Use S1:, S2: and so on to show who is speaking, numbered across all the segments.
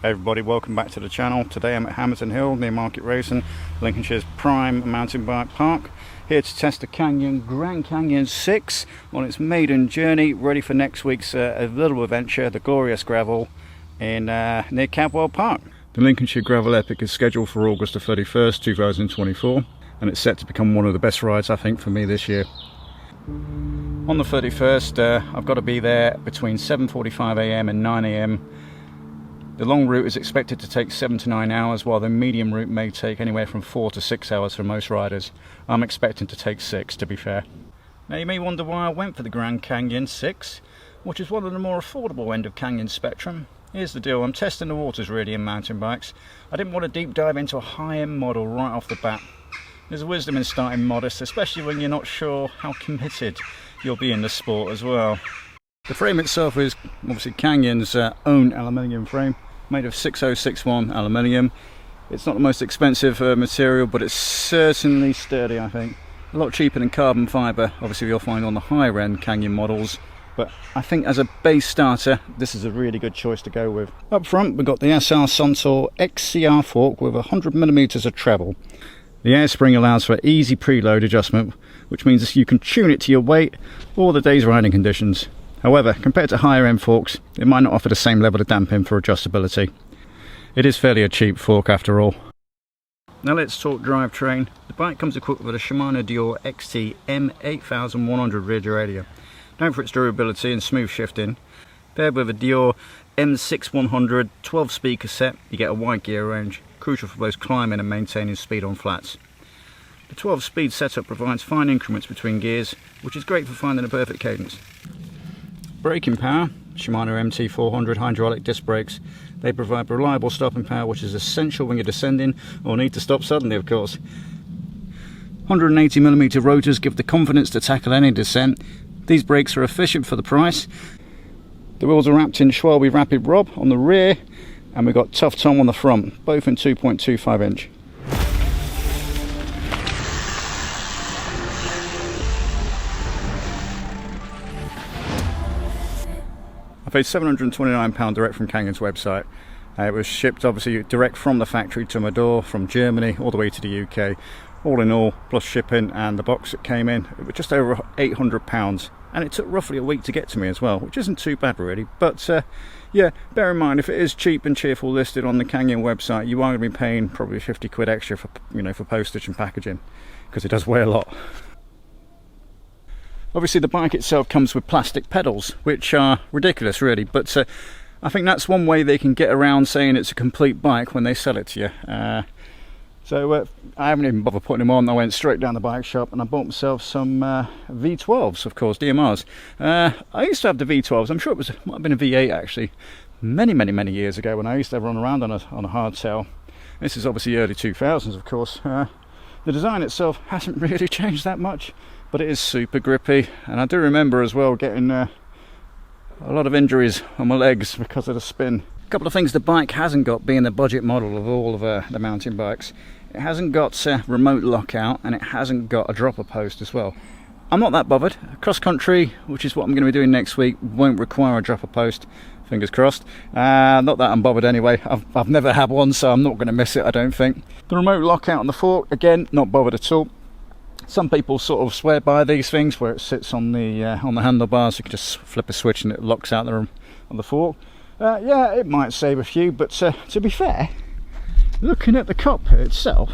S1: Hey everybody, welcome back to the channel. Today I'm at Hammerton Hill near Market Racing, Lincolnshire's prime mountain bike park. Here to test the Grand Canyon 6 on its maiden journey, ready for next week's little adventure, the Glorious Gravel in near Cadwell Park. The Lincolnshire Gravel Epic is scheduled for August the 31st, 2024, and it's set to become one of the best rides I think for me this year. On the 31st, I've got to be there between 7:45 AM and 9 AM. The long route is expected to take 7 to 9 hours, while the medium route may take anywhere from 4 to 6 hours for most riders. I'm expecting to take 6, to be fair. Now you may wonder why I went for the Grand Canyon 6, which is one of the more affordable end of Canyon spectrum. Here's the deal, I'm testing the waters really in mountain bikes. I didn't want to deep dive into a high-end model right off the bat. There's wisdom in starting modest, especially when you're not sure how committed you'll be in the sport as well. The frame itself is obviously Canyon's own aluminium frame, made of 6061 aluminium. It's not the most expensive material, but it's certainly sturdy, I think. A lot cheaper than carbon fibre, obviously you'll find on the higher end Canyon models. But I think as a base starter, this is a really good choice to go with. Up front, we've got the SR Suntour XCR fork with 100mm of treble. The air spring allows for easy preload adjustment, which means you can tune it to your weight or the day's riding conditions. However, compared to higher end forks, it might not offer the same level of damping for adjustability. It is fairly a cheap fork after all. Now let's talk drivetrain. The bike comes equipped with a Shimano Dior XT M8100 rear derailleur, known for its durability and smooth shifting. Paired with a Dior M6100 12-speed cassette, you get a wide gear range, crucial for both climbing and maintaining speed on flats. The 12-speed setup provides fine increments between gears, which is great for finding a perfect cadence. Braking power, Shimano MT400 hydraulic disc brakes. They provide reliable stopping power, which is essential when you're descending or need to stop suddenly, of course. 180mm rotors give the confidence to tackle any descent. These brakes are efficient for the price. The wheels are wrapped in Schwalbe Rapid Rob on the rear, and we've got Tough Tom on the front, both in 2.25 inch. I paid £729 direct from Canyon's website. It was shipped obviously direct from the factory to my door, from Germany all the way to the UK. All in all, plus shipping and the box that came in, it was just over £800. And it took roughly a week to get to me as well, which isn't too bad really. But yeah, bear in mind, if it is cheap and cheerful listed on the Canyon website, you are going to be paying probably 50 quid extra for, for postage and packaging, because it does weigh a lot. Obviously the bike itself comes with plastic pedals, which are ridiculous really, but I think that's one way they can get around saying it's a complete bike when they sell it to you. So I haven't even bothered putting them on. I went straight down the bike shop and I bought myself some V12s, of course, DMRs. I used to have the V12s, I'm sure it might have been a V8 actually, many years ago when I used to run around on a hardtail. This is obviously early 2000s, of course. The design itself hasn't really changed that much, but it is super grippy, and I do remember as well getting a lot of injuries on my legs because of the spin. A couple of things the bike hasn't got, being the budget model of all of the mountain bikes. It hasn't got remote lockout, and it hasn't got a dropper post as well. I'm not that bothered. Cross country, which is what I'm going to be doing next week, won't require a dropper post. Fingers crossed. Not that I'm bothered anyway. I've never had one, so I'm not going to miss it, I don't think. The remote lockout on the fork, again, not bothered at all. Some people sort of swear by these things where it sits on the handlebars. You can just flip a switch and it locks out on the fork. Yeah, it might save a few, but to be fair, looking at the cockpit itself,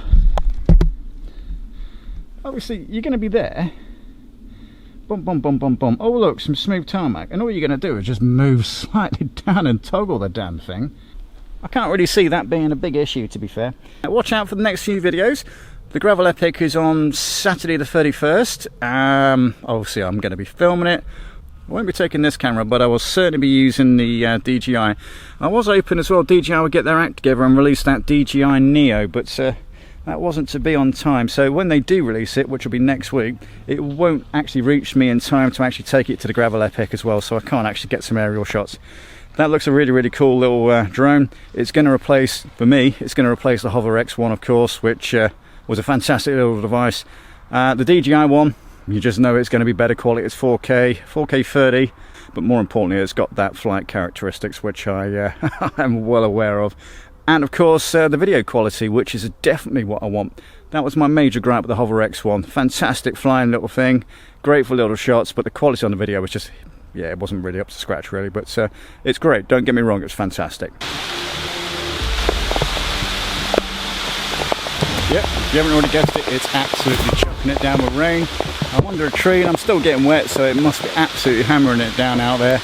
S1: obviously you're going to be there. Bum. Oh look, some smooth tarmac, and all you're going to do is just move slightly down and toggle the damn thing. I can't really see that being a big issue, to be fair. Watch out for the next few videos. The Gravel Epic is on Saturday the 31st. Obviously I'm going to be filming it. I won't be taking this camera, but I will certainly be using the DJI. I was hoping as well DJI would get their act together and release that DJI Neo, but that wasn't to be on time. So when they do release it, which will be next week, it won't actually reach me in time to actually take it to the Gravel Epic as well, so I can't actually get some aerial shots. That looks a really cool little drone. It's going to replace, for me, it's going to replace the HoverAir one, of course, which was a fantastic little device. The DJI one, You just know it's going to be better quality. It's 4K 30, but more importantly it's got that flight characteristics, which I am well aware of. And of course the video quality, which is definitely what I want. That was my major gripe with the HoverX one. Fantastic flying little thing, great for little shots, but the quality on the video was just, yeah, it wasn't really up to scratch really, but it's great, don't get me wrong, it's fantastic. Yep, if you haven't already guessed it, it's absolutely chucking it down with rain. I'm under a tree and I'm still getting wet, so it must be absolutely hammering it down out there.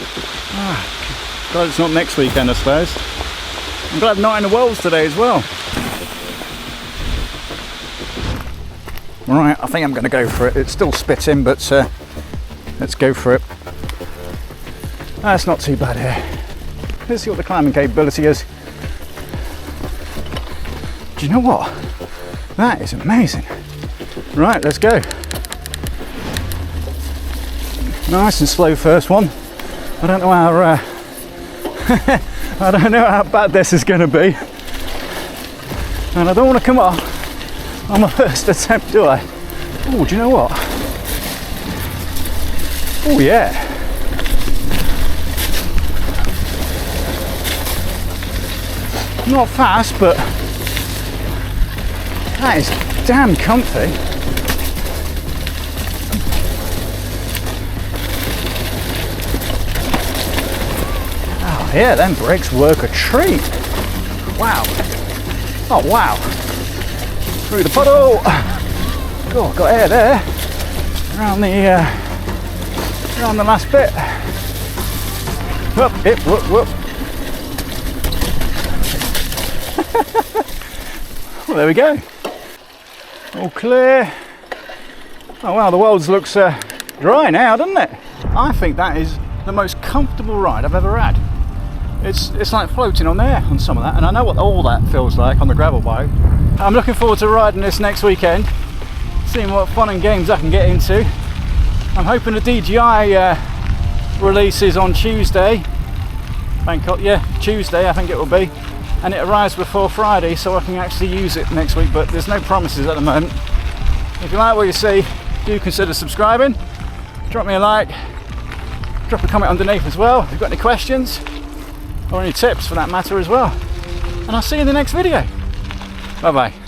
S1: Glad it's not next weekend, I suppose. I'm glad I'm not in the Wells today as well. Right, I think I'm going to go for it. It's still spitting, but let's go for it. That's not too bad here. Let's see what the climbing capability is. Do you know what? That is amazing. Right, let's go. Nice and slow first one. I don't know how I don't know how bad this is going to be, and I don't want to come off on my first attempt, do I? Oh, do you know what? Oh yeah. Not fast, but that is damn comfy. Oh yeah, them brakes work a treat. Wow. Oh wow. Through the puddle. Oh, got air there. Around the last bit. Whoop, hip, whoop, whoop. Well, there we go. All clear. Oh wow, the Wells looks dry now, doesn't it? I think that is the most comfortable ride I've ever had. It's like floating on air on some of that, and I know what all that feels like on the gravel bike. I'm looking forward to riding this next weekend, seeing what fun and games I can get into. I'm hoping the DJI releases on Tuesday. Bangkok, yeah, Tuesday I think it will be. And it arrives before Friday, so I can actually use it next week, but there's no promises at the moment. If you like what you see, do consider subscribing, drop me a like, drop a comment underneath as well if you've got any questions or any tips for that matter as well, and I'll see you in the next video. Bye bye.